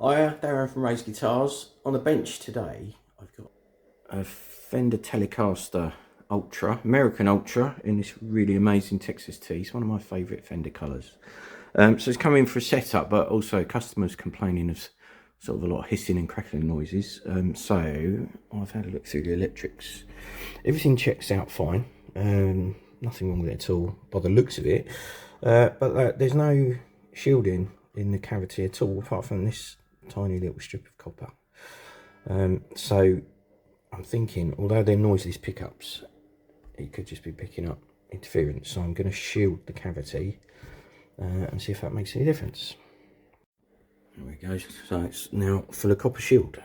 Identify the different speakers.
Speaker 1: Hiya, Darren from Ray's Guitars. On the bench today, I've got a Fender Telecaster Ultra, American Ultra, in this really amazing Texas T. It's one of my favourite Fender colours. So it's come in for a setup, but also customers complaining of sort of a lot of hissing and crackling noises. So I've had a look through the electrics. Everything checks out fine. Nothing wrong with it at all by the looks of it. But there's no shielding in the cavity at all, apart from this tiny little strip of copper. So I'm thinking, although they're noiseless pickups, it could just be picking up interference. So I'm going to shield the cavity and see if that makes any difference. There we go. So it's now full of copper shield.